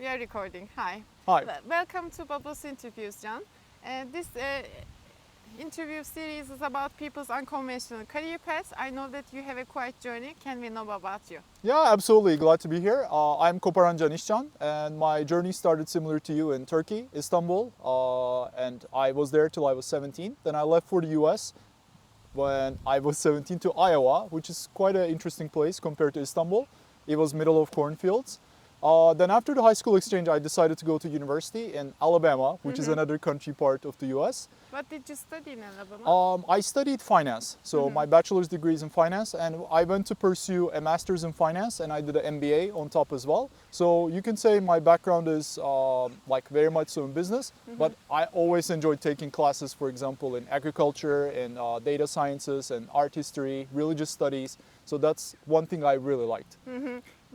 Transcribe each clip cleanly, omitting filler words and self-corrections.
We are recording. Hi. Hi. Welcome to Bubbles Interviews, Can. This interview series is about people's unconventional career paths. I know that you have a quiet journey. Can we know about you? Yeah, absolutely. Glad to be here. I'm Koparan Can İşcan, and my journey started similar to you in Turkey, Istanbul, and I was there till I was 17. Then I left for the US when I was 17 to Iowa, which is quite an interesting place compared to Istanbul. It was middle of cornfields. Then after the high school exchange, I decided to go to university in Alabama, which is another country part of the US. What did you study in Alabama? I studied finance, so my bachelor's degree is in finance, and I went to pursue a master's in finance, and I did an MBA on top as well. So you can say my background is like very much so in business, but I always enjoyed taking classes, for example, in agriculture, in data sciences, and art history, religious studies. So that's one thing I really liked.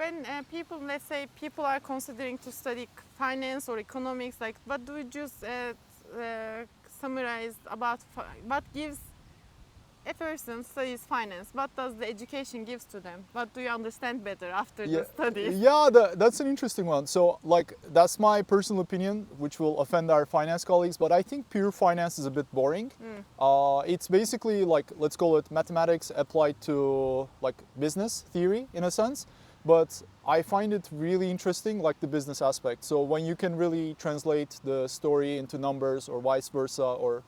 When people, let's say, people are considering to study finance or economics, like what do you just summarize about what gives a person studies finance? What does the education gives to them? What do you understand better after the studies? Yeah, that's an interesting one. So like that's my personal opinion, which will offend our finance colleagues, but I think pure finance is a bit boring. It's basically like, let's call it mathematics applied to like business theory in a sense. But I find it really interesting, like the business aspect. So when you can really translate the story into numbers or vice versa, or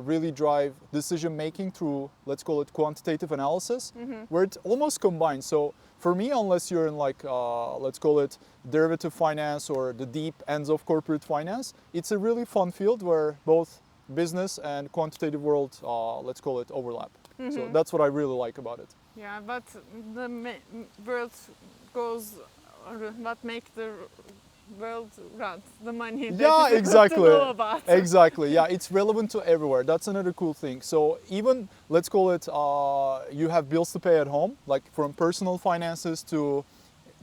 really drive decision making through, let's call it quantitative analysis, where it almost combines. So for me, unless you're in like, let's call it derivative finance or the deep ends of corporate finance, it's a really fun field where both business and quantitative world, let's call it overlap. So that's what I really like about it. Yeah, but the world goes, or what makes the world run? The money. Yeah, exactly. To know about. Exactly. Yeah, it's relevant to everywhere. That's another cool thing. So even, let's call it, you have bills to pay at home, like from personal finances to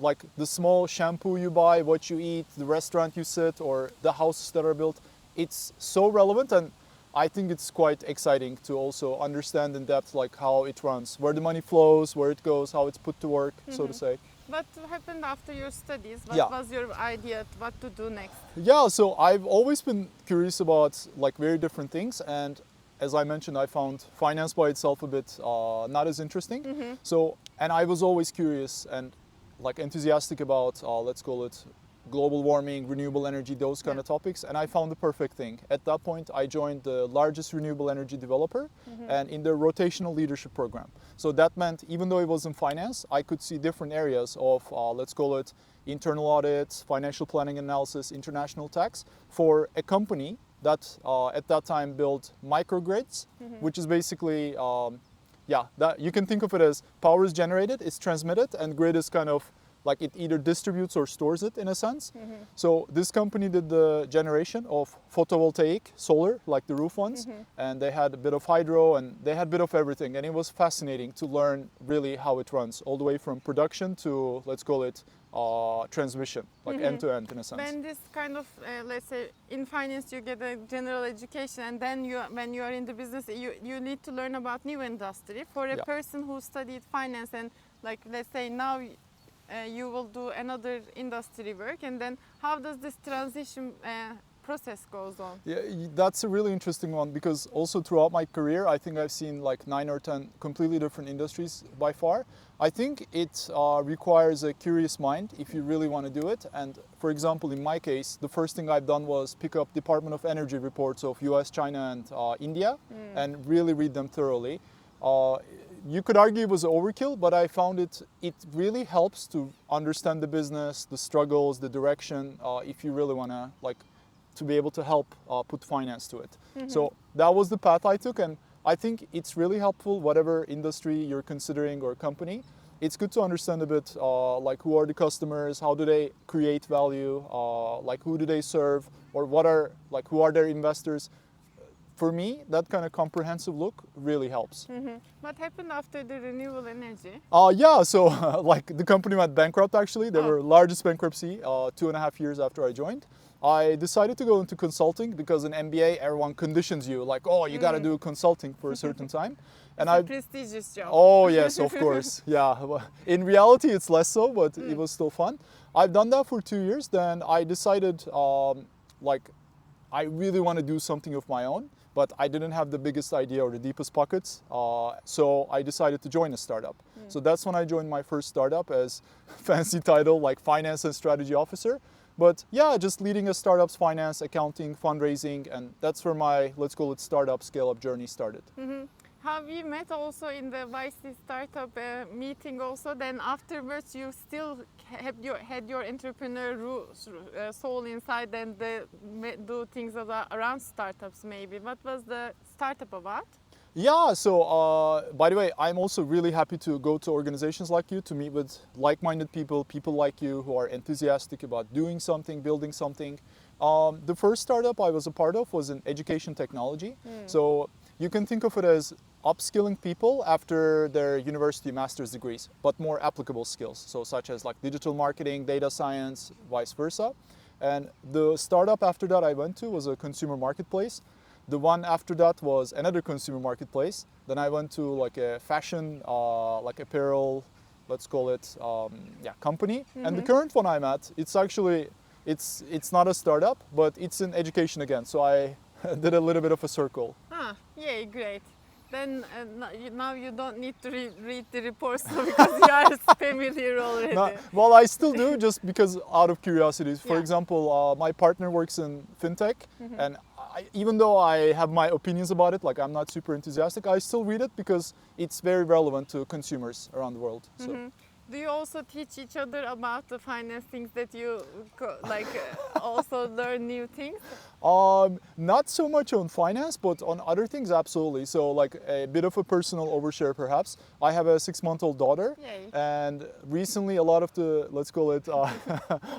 like the small shampoo you buy, what you eat, the restaurant you sit, or the houses that are built. It's so relevant, and I think it's quite exciting to also understand in depth like how it runs, where the money flows, where it goes, how it's put to work, so to say. What happened after your studies? What was your idea? What to do next? Yeah, so I've always been curious about like very different things, and as I mentioned, I found finance by itself a bit not as interesting. So, and I was always curious and like enthusiastic about, let's call it global warming, renewable energy, those kind of topics, and I found the perfect thing. At that point, I joined the largest renewable energy developer and in their rotational leadership program. So that meant even though it was in finance, I could see different areas of, let's call it internal audits, financial planning analysis, international tax for a company that at that time built microgrids, which is basically, that you can think of it as power is generated, it's transmitted, and grid is kind of like it either distributes or stores it in a sense. So this company did the generation of photovoltaic, solar, like the roof ones, and they had a bit of hydro and they had a bit of everything. And it was fascinating to learn really how it runs, all the way from production to, let's call it, transmission, like end to end in a sense. When this kind of, let's say, in finance you get a general education, and then when you are in the business, you need to learn about new industry. For a person who studied finance and like, let's say now, you will do another industry work, and then how does this transition process goes on? Yeah, that's a really interesting one, because also throughout my career, I think I've seen like 9 or 10 completely different industries by far. I think it requires a curious mind if you really want to do it. And for example, in my case, the first thing I've done was pick up Department of Energy reports of US, China, and India, and really read them thoroughly. You could argue it was overkill, but I found it really helps to understand the business, the struggles, the direction, if you really want to like to be able to help put finance to it. So that was the path I took, and I think it's really helpful whatever industry you're considering or company. It's good to understand a bit like who are the customers, how do they create value, like who do they serve, or what are like who are their investors. for me, that kind of comprehensive look really helps. What happened after the renewable energy? Yeah, so like the company went bankrupt actually. They were largest bankruptcy 2.5 years after I joined. I decided to go into consulting because in MBA everyone conditions you like, oh, you got to do consulting for a certain time. And It's a prestigious job. Oh yes, of course. Yeah. In reality, it's less so, but it was still fun. I've done that for 2 years. Then I decided, like, I really want to do something of my own, but I didn't have the biggest idea or the deepest pockets. So I decided to join a startup. So that's when I joined my first startup as fancy title like finance and strategy officer. But yeah, just leading a startup's finance, accounting, fundraising, and that's where my, let's call it startup scale-up journey started. Have you met also in the YC startup meeting also? Then afterwards you still had your entrepreneur soul inside and do things around startups maybe. What was the startup about? Yeah, so by the way, I'm also really happy to go to organizations like you to meet with like-minded people, people like you who are enthusiastic about doing something, building something. The first startup I was a part of was in education technology. So you can think of it as upskilling people after their university master's degrees, but more applicable skills. So such as like digital marketing, data science, vice versa. And the startup after that I went to was a consumer marketplace. The one after that was another consumer marketplace. Then I went to like a fashion, like apparel, let's call it, company. And the current one I'm at, it's actually, it's not a startup, but it's in education again. So I did a little bit of a circle. Yeah, great. Then now you don't need to read the reports because you are familiar already. No, well, I still do just because out of curiosity. For example, my partner works in fintech, and even though I have my opinions about it, like I'm not super enthusiastic, I still read it because it's very relevant to consumers around the world. So. Do you also teach each other about the finance things that you also learn new things? Not so much on finance, but on other things, absolutely. So like a bit of a personal overshare perhaps. I have a 6-month-old daughter. Yay. And recently a lot of the, let's call it, a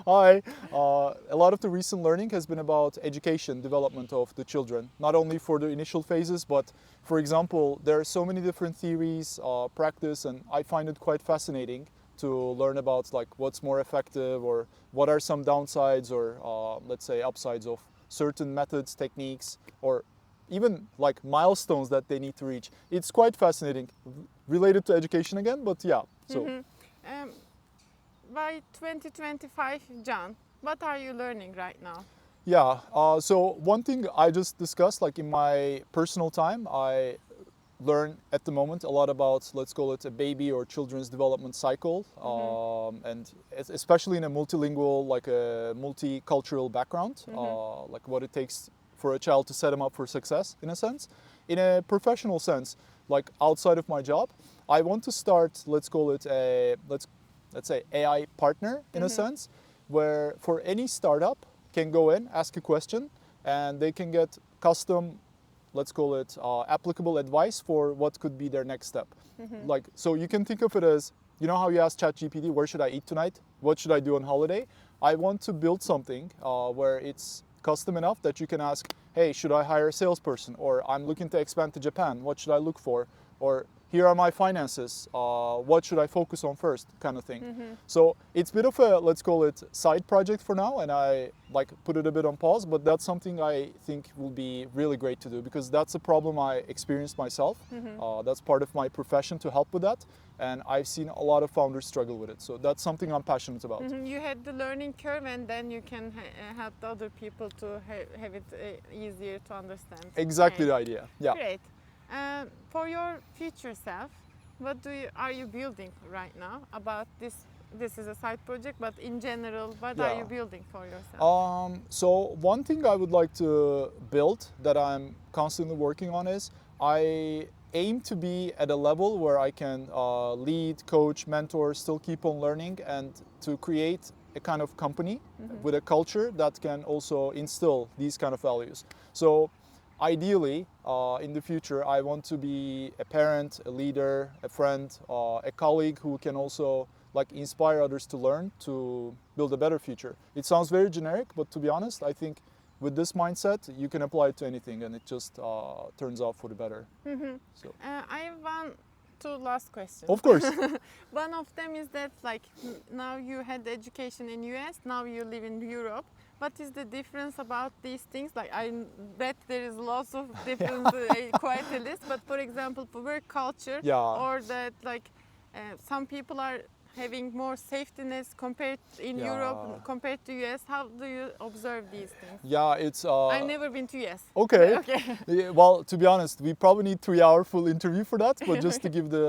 lot of the recent learning has been about education, development of the children. Not only for the initial phases, but for example, there are so many different theories, practice, and I find it quite fascinating to learn about like what's more effective or what are some downsides or let's say upsides of certain methods, techniques, or even like milestones that they need to reach. It's quite fascinating, related to education again, but yeah. So by 2025, Can, what are you learning right now? Yeah, so one thing I just discussed, like in my personal time, I learn at the moment a lot about, let's call it a baby or children's development cycle, and especially in a multilingual, like a multicultural background, like what it takes for a child to set them up for success in a sense. In a professional sense, like outside of my job, I want to start, let's call it a, let's say AI partner in a sense, where for any startup can go in, ask a question, and they can get custom, let's call it applicable advice for what could be their next step. Like, so you can think of it as, you know how you ask ChatGPT, where should I eat tonight? What should I do on holiday? I want to build something where it's custom enough that you can ask, hey, should I hire a salesperson? Or I'm looking to expand to Japan, what should I look for? Or here are my finances, what should I focus on first, kind of thing. So it's a bit of a, let's call it side project for now, and I like put it a bit on pause, but that's something I think will be really great to do because that's a problem I experienced myself. That's part of my profession to help with that, and I've seen a lot of founders struggle with it. So that's something I'm passionate about. You had the learning curve and then you can help the other people to have it easier to understand. Exactly the idea, yeah. Great. For your future self, what are you building right now about this? This is a side project, but in general, what are you building for yourself? So one thing I would like to build that I'm constantly working on is I aim to be at a level where I can lead, coach, mentor, still keep on learning, and to create a kind of company with a culture that can also instill these kind of values. So ideally, in the future, I want to be a parent, a leader, a friend, a colleague who can also like inspire others to learn to build a better future. It sounds very generic, but to be honest, I think with this mindset, you can apply it to anything, and it just turns out for the better. So, I have two last questions. of course. One of them is that like now you had education in US, now you live in Europe. What is the difference about these things? Like I bet there is lots of difference, quite a list. But for example, for work culture, Yeah. or that like some people are having more safetyness compared in Yeah. Europe compared to US. How do you observe these things? Yeah, it's. I've never been to US. Okay. Okay. Yeah, well, to be honest, we probably need 3 hour full interview for that. But just to give the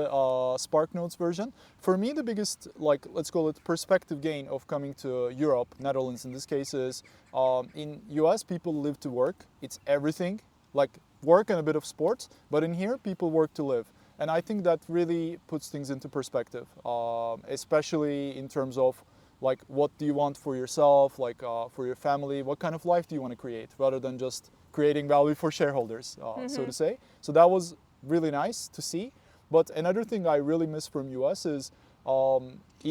Spark Notes version, for me the biggest, like, let's call it perspective gain of coming to Europe, Netherlands in this case, is in US people live to work. It's everything, like work and a bit of sports. But in here people work to live. And I think that really puts things into perspective, especially in terms of like what do you want for yourself, like for your family, what kind of life do you want to create, rather than just creating value for shareholders, so to say. So that was really nice to see. But another thing I really miss from US is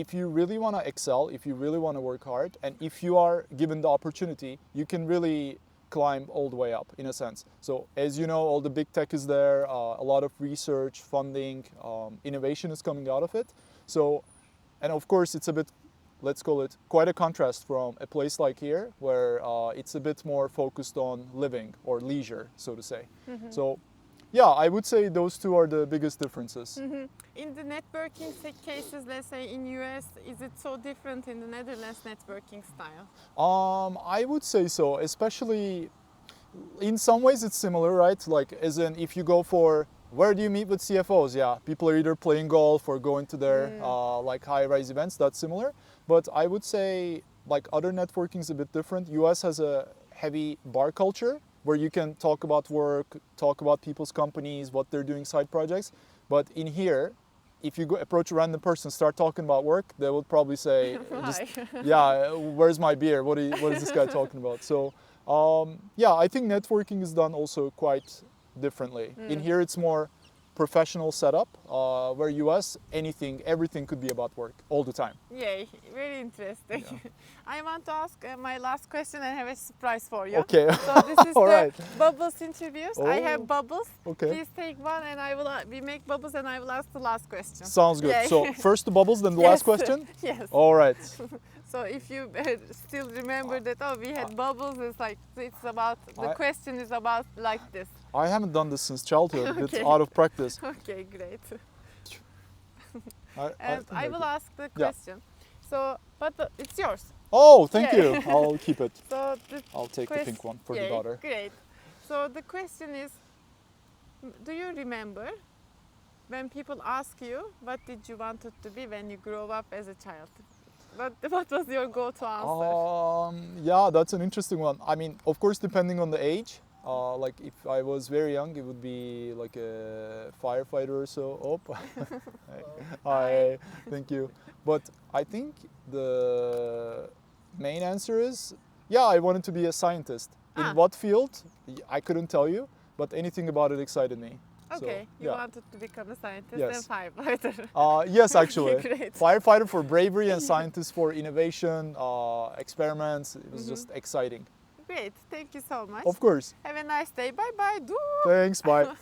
if you really want to excel, if you really want to work hard, and if you are given the opportunity, you can really climb all the way up in a sense. So as you know, all the big tech is there, a lot of research, funding, innovation is coming out of it. So, and of course it's a bit, let's call it quite a contrast from a place like here where it's a bit more focused on living or leisure, so to say. So yeah, I would say those two are the biggest differences. In the networking cases, let's say in US, is it so different in the Netherlands networking style? I would say so, especially in some ways it's similar, right? Like as in if you go for where do you meet with CFOs? Yeah, people are either playing golf or going to their like high-rise events. That's similar. But I would say like other networking is a bit different. US has a heavy bar culture where you can talk about work, talk about people's companies, what they're doing, side projects. But in here, if you go approach a random person, start talking about work, they would probably say, just, yeah, where's my beer? What is this guy talking about? So yeah, I think networking is done also quite differently. In here, it's more professional setup, where US, everything could be about work all the time. Yay, very interesting. Yeah. I want to ask my last question and have a surprise for you. Okay. So this is All the right. bubbles interviews. I Oh, have bubbles. okay. Please take one and I will, we make bubbles and I will ask the last question. Sounds good. Yay. So first the bubbles, then the last question? Yes. All right. So if you still remember that, oh, we had bubbles, it's like, it's about, the I- question is about like this. I haven't done this since childhood. Okay. It's out of practice. Okay, great. I And can I make will it. ask the question. So, but it's yours. Oh, thank Yeah. you. I'll keep it. So the I'll take the pink one for the Yay, daughter. Great. So the question is, do you remember when people ask you what did you want it to be when you grow up as a child? What was your go-to answer? Yeah, that's an interesting one. I mean, of course, depending on the age. Like if I was very young, it would be like a firefighter or so. Oh, hi, thank you. But I think the main answer is, yeah, I wanted to be a scientist. Ah. In what field? I couldn't tell you, but anything about it excited me. Okay, So, you yeah. wanted to become a scientist Yes. and firefighter. Yes, actually. Okay, great. Firefighter for bravery and scientist for innovation, experiments. It was just exciting. Great, thank you so much. Of course. Have a nice day. Bye bye. Thanks, bye.